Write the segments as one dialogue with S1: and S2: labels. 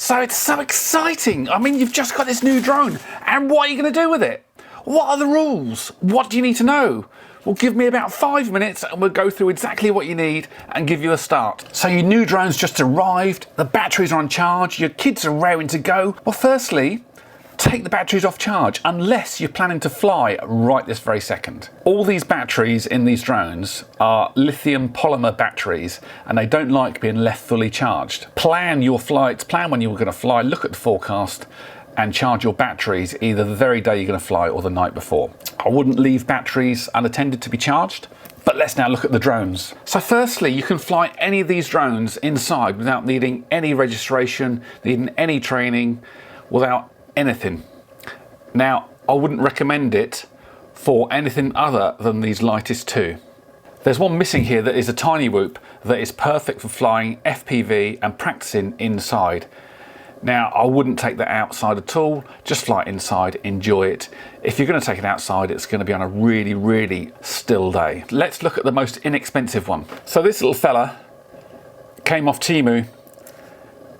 S1: So it's so exciting. I mean, you've just got this new drone, and what are you going to do with it? What are the rules? What do you need to know? Well, give me about 5 minutes and we'll go through exactly what you need and give you a start. So your new drone's just arrived, the batteries are on charge, your kids are raring to go. Well, firstly, take the batteries off charge unless you're planning to fly right this very second. All these batteries in these drones are lithium polymer batteries and they don't like being left fully charged. Plan your flights, plan when you're going to fly, look at the forecast and charge your batteries either the very day you're going to fly or the night before. I wouldn't leave batteries unattended to be charged. But let's now look at the drones. So firstly, you can fly any of these drones inside without needing any registration, needing any training, without anything. Now, I wouldn't recommend it for anything other than these lightest two. There's one missing here that is a tiny whoop that is perfect for flying FPV and practicing inside. Now, I wouldn't take that outside at all, just fly it inside, enjoy it. If you're going to take it outside, it's going to be on a really, really still day. Let's look at the most inexpensive one. So this little fella came off Temu,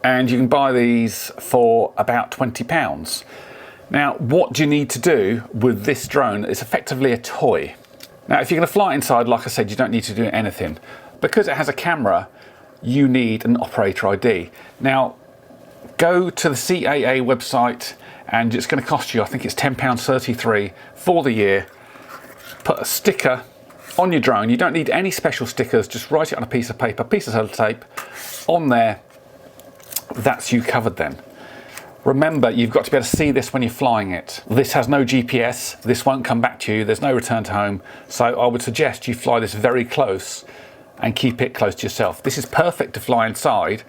S1: and you can buy these for about £20. Now, what do you need to do with this drone? It's effectively a toy. Now, if you're going to fly inside, like I said, you don't need to do anything. Because it has a camera, you need an operator ID. Now, go to the CAA website and it's going to cost you, I think it's £10.33 for the year. Put a sticker on your drone. You don't need any special stickers, just write it on a piece of paper, piece of sellotape on there. That's you covered then. Remember, you've got to be able to see this when you're flying it. This has no GPS, this won't come back to you, there's no return to home. So I would suggest you fly this very close and keep it close to yourself. This is perfect to fly inside,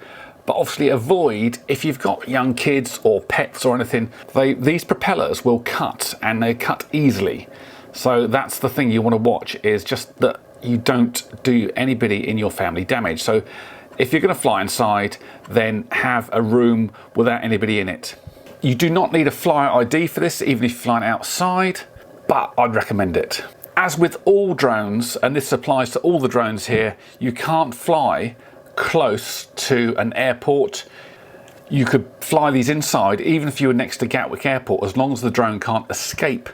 S1: but obviously avoid, if you've got young kids or pets or anything, these propellers will cut and they cut easily. So that's the thing you want to watch, is just that you don't do anybody in your family damage. So if you're going to fly inside, then have a room without anybody in it. You do not need a flyer ID for this, even if you're flying outside, but I'd recommend it. As with all drones, and this applies to all the drones here, you can't fly close to an airport. You could fly these inside even if you were next to Gatwick Airport, as long as the drone can't escape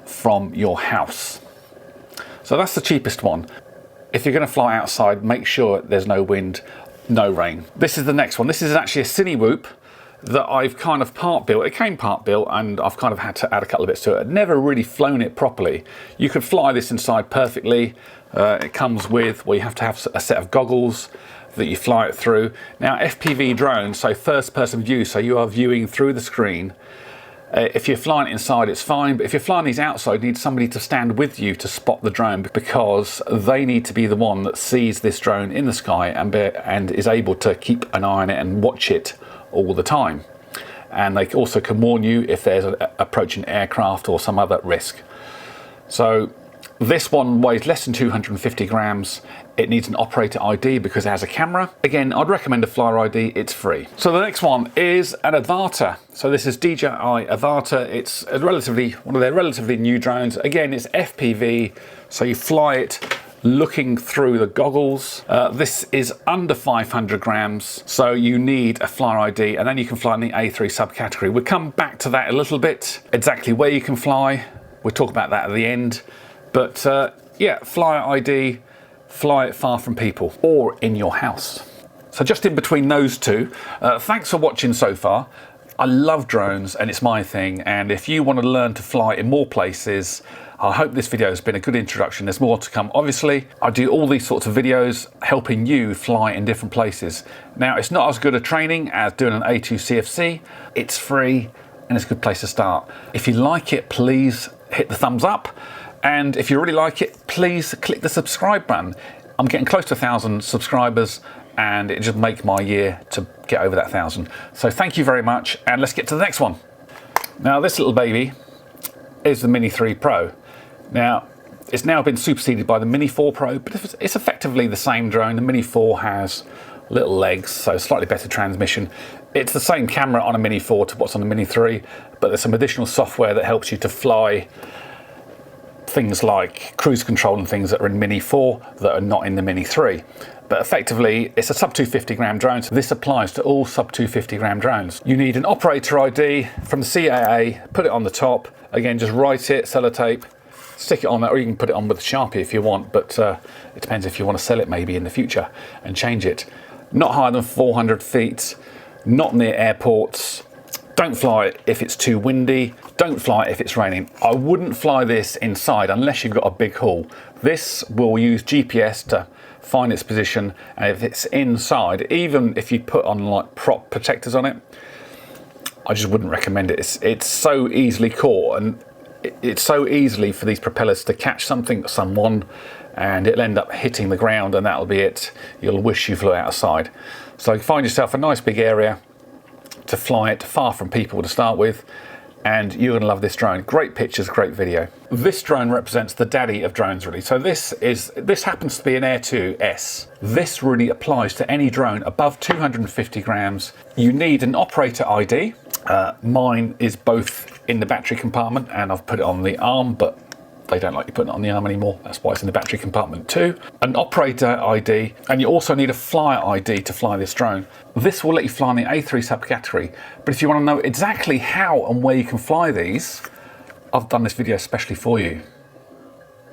S1: from your house. So that's the cheapest one. If you're going to fly outside, make sure there's no wind, no rain. This is the next one. This is actually a Cine Whoop that I've kind of part built. It came part built and I've kind of had to add a couple of bits to it. I'd never really flown it properly. You could fly this inside perfectly. It comes with, well, you have to have a set of goggles that you fly it through. Now, FPV drone, so first person view, so you are viewing through the screen. If you're flying it inside, it's fine, but if you're flying these outside, you need somebody to stand with you to spot the drone, because they need to be the one that sees this drone in the sky and is able to keep an eye on it and watch it all the time. And they also can warn you if there's an approaching aircraft or some other risk. So this one weighs less than 250 grams. It needs an operator ID because it has a camera. Again, I'd recommend a flyer ID, it's free. So the next one is an Avata. So this is DJI Avata. It's one of their relatively new drones. Again, it's FPV, so you fly it looking through the goggles. This is under 500 grams, so you need a flyer ID, and then you can fly in the A3 subcategory. We'll come back to that a little bit, exactly where you can fly. We'll talk about that at the end. But yeah, flyer ID, fly it far from people or in your house. So just in between those two, thanks for watching so far. I love drones and it's my thing, and if you want to learn to fly in more places, I hope this video has been a good introduction. There's more to come. Obviously, I do all these sorts of videos helping you fly in different places. Now, it's not as good a training as doing an A2 CFC. It's free and it's a good place to start. If you like it, please hit the thumbs up. And if you really like it, please click the subscribe button. I'm getting close to 1,000 subscribers and it just makes my year to get over that 1,000. So thank you very much, and let's get to the next one. Now, this little baby is the Mini 3 Pro. Now, it's now been superseded by the Mini 4 Pro, but it's effectively the same drone. The Mini 4 has little legs, so slightly better transmission. It's the same camera on a Mini 4 to what's on the Mini 3, but there's some additional software that helps you to fly things like cruise control and things that are in Mini 4 that are not in the Mini 3. But effectively, it's a sub 250 gram drone, so this applies to all sub 250 gram drones. You need an operator ID from the CAA, put it on the top. Again, just write it, sellotape, stick it on there, or you can put it on with a Sharpie if you want, but it depends if you want to sell it maybe in the future and change it. Not higher than 400 feet, not near airports. Don't fly it if it's too windy. Don't fly it if it's raining. I wouldn't fly this inside unless you've got a big haul. This will use GPS to find its position, and if it's inside, even if you put on like prop protectors on it, I just wouldn't recommend it. It's so easily caught, and it's so easily for these propellers to catch something, someone, and it'll end up hitting the ground, and that'll be it. You'll wish you flew outside. So find yourself a nice big area to fly it, far from people to start with, and you're going to love this drone. Great pictures, great video. This drone represents the daddy of drones, really. So this happens to be an Air 2S. This really applies to any drone above 250 grams. You need an operator ID. Mine is both in the battery compartment, and I've put it on the arm, but they don't like you putting it on the arm anymore. That's why it's in the battery compartment too. An operator ID, and you also need a flyer ID to fly this drone. This will let you fly in the A3 subcategory, but if you want to know exactly how and where you can fly these, I've done this video especially for you.